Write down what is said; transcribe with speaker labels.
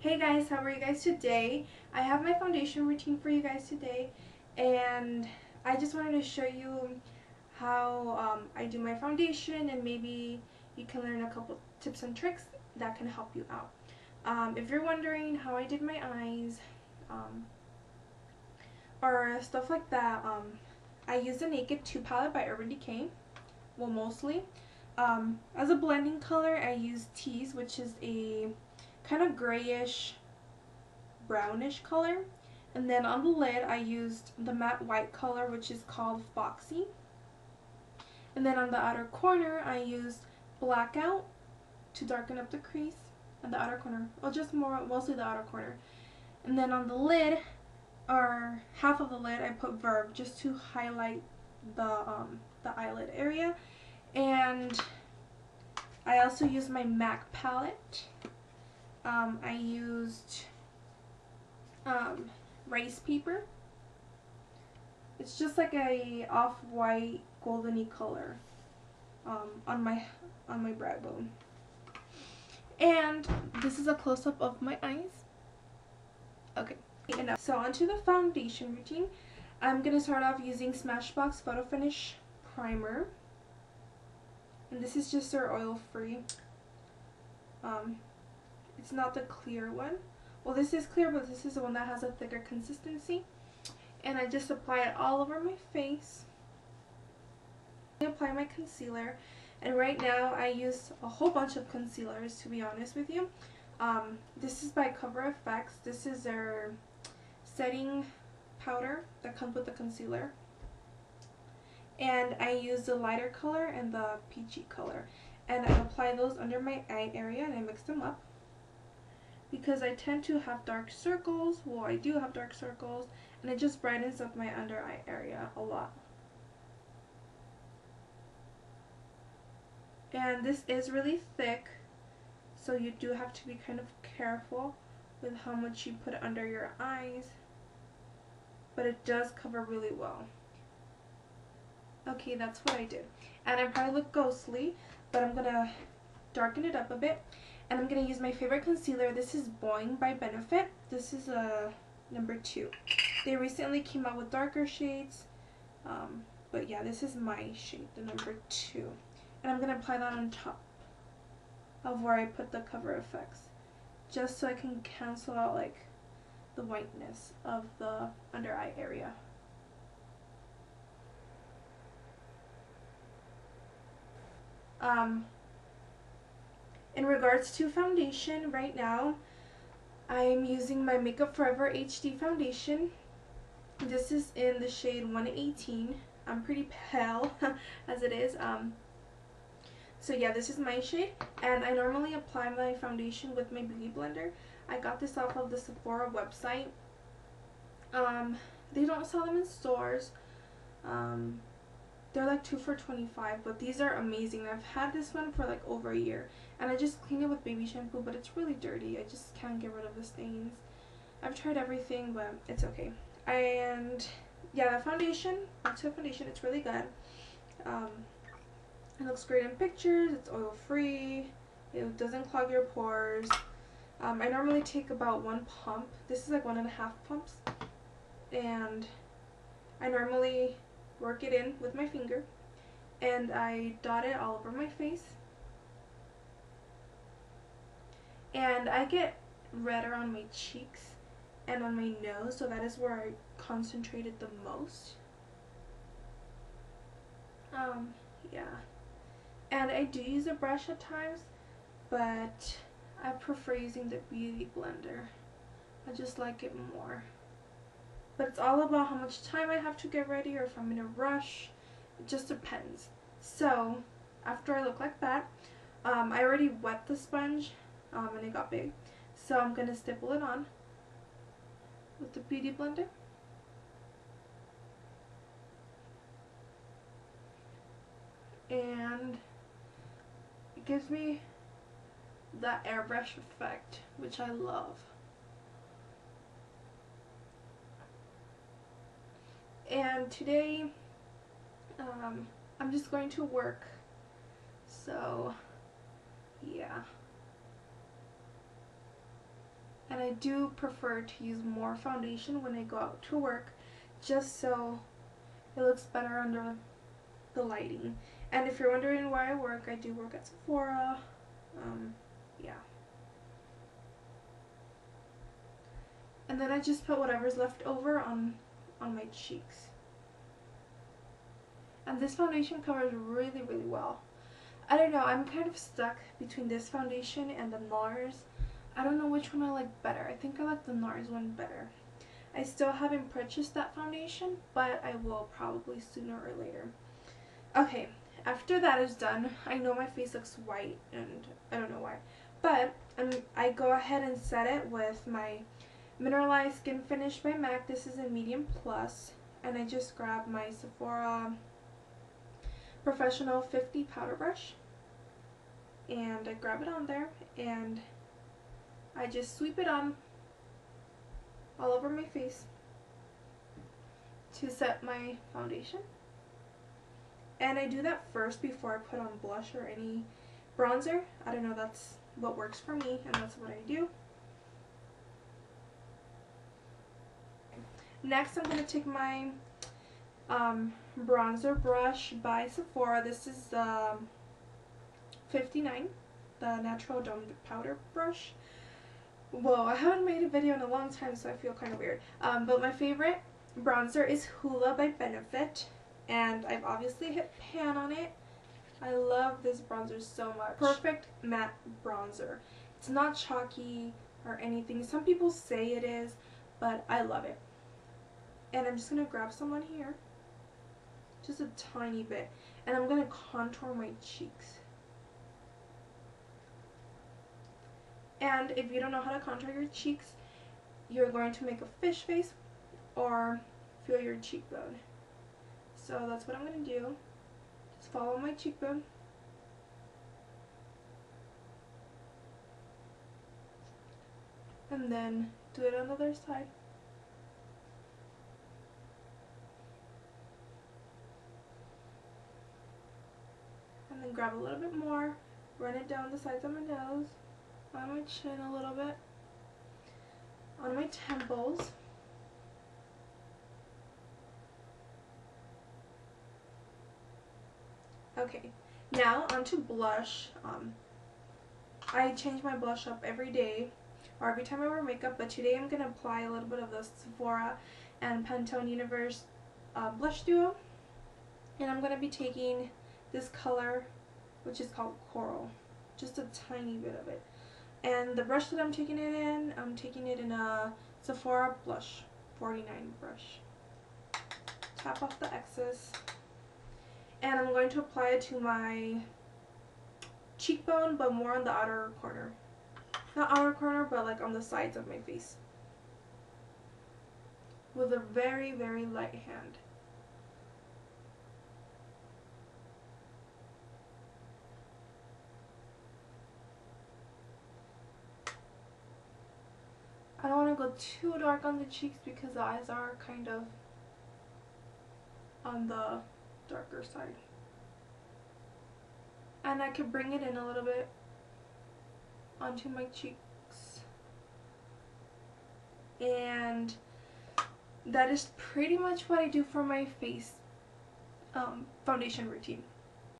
Speaker 1: Hey guys, how are you guys today? I have my foundation routine for you guys today, and I just wanted to show you how I do my foundation, and maybe you can learn a couple tips and tricks that can help you out. If you're wondering how I did my eyes or stuff like that, I use the Naked 2 palette by Urban Decay, well mostly. As a blending color, I use Tease, which is a kind of grayish brownish color, and then on the lid I used the matte white color, which is called Foxy, and then on the outer corner I used Blackout to darken up the crease on the outer corner, well just mostly the outer corner, and then on the lid, or half of the lid, I put Verb just to highlight the eyelid area. And I also used my MAC palette. I used rice paper. It's just like a off-white goldeny color on my brow bone. And this is a close-up of my eyes. Okay, enough. So onto the foundation routine. I'm gonna start off using Smashbox Photo Finish primer, and this is just their oil-free. It's not the clear one. Well, this is clear, but this is the one that has a thicker consistency. And I just apply it all over my face. I apply my concealer, and right now I use a whole bunch of concealers, to be honest with you. This is by Cover FX. This is their setting powder that comes with the concealer. And I use the lighter color and the peachy color. And I apply those under my eye area, and I mix them up, because I tend to have dark circles. Well, I do have dark circles, and it just brightens up my under eye area a lot. And this is really thick, so you do have to be kind of careful with how much you put under your eyes, but it does cover really well. Okay, that's what I did. And I probably look ghostly, but I'm gonna darken it up a bit. And I'm going to use my favorite concealer. This is Boing by Benefit. This is a number 2. They recently came out with darker shades. But yeah, this is my shade, the number 2. And I'm going to apply that on top of where I put the Cover FX, just so I can cancel out like the whiteness of the under eye area. In regards to foundation, right now I'm using my Makeup Forever HD foundation. This is in the shade 118. I'm pretty pale as it is. So yeah, this is my shade, and I normally apply my foundation with my beauty blender. I got this off of the Sephora website. They don't sell them in stores. They're like 2 for $25, but these are amazing. I've had this one for like over a year, and I just clean it with baby shampoo, but it's really dirty. I just can't get rid of the stains. I've tried everything, but it's okay. And yeah, the foundation, back to the foundation, it's really good. It looks great in pictures. It's oil free. It doesn't clog your pores. I normally take about 1 pump. This is like 1.5 pumps, and I normally work it in with my finger, and I dot it all over my face. And I get redder on my cheeks and on my nose, so that is where I concentrated the most. Yeah. And I do use a brush at times, but I prefer using the beauty blender. I just like it more. But it's all about how much time I have to get ready, or if I'm in a rush. It just depends. So after I look like that, I already wet the sponge, and it got big. So I'm going to stipple it on with the beauty blender. And it gives me that airbrush effect, which I love. And today I'm just going to work, so yeah. And I do prefer to use more foundation when I go out to work, just so it looks better under the lighting. And if you're wondering where I work, I do work at Sephora. Yeah. And then I just put whatever's left over on my cheeks. And this foundation covers really, really well. I don't know, I'm kind of stuck between this foundation and the NARS. I don't know which one I like better. I think I like the NARS one better. I still haven't purchased that foundation, but I will probably sooner or later. Okay, after that is done, I know my face looks white, and I don't know why. But I go ahead and set it with my Mineralized Skin Finish by MAC. This is a medium plus, and I just grab my Sephora Professional 50 powder brush, and I grab it on there, and I just sweep it on all over my face to set my foundation. And I do that first before I put on blush or any bronzer. I don't know, that's what works for me, and that's what I do. Next, I'm going to take my bronzer brush by Sephora. This is 59, the Natural Domed Powder Brush. Whoa, I haven't made a video in a long time, so I feel kind of weird. But my favorite bronzer is Hoola by Benefit, and I've obviously hit pan on it. I love this bronzer so much. Perfect matte bronzer. It's not chalky or anything. Some people say it is, but I love it. And I'm just going to grab some on here, just a tiny bit, and I'm going to contour my cheeks. And if you don't know how to contour your cheeks, you're going to make a fish face or feel your cheekbone. So that's what I'm going to do. Just follow my cheekbone. And then do it on the other side. And then grab a little bit more, run it down the sides of my nose, on my chin a little bit, on my temples. Okay, now onto blush. I change my blush up every day, or every time I wear makeup, but today I'm going to apply a little bit of the Sephora and Pantone Universe blush duo. And I'm going to be taking this color, which is called Coral, just a tiny bit of it. And the brush that I'm taking it in a Sephora Blush 49 brush. Tap off the excess, and I'm going to apply it to my cheekbone, but more on the outer corner. Not outer corner, but like on the sides of my face, with a very, very light hand. I don't want to go too dark on the cheeks because the eyes are kind of on the darker side. And I could bring it in a little bit onto my cheeks. And that is pretty much what I do for my face foundation routine.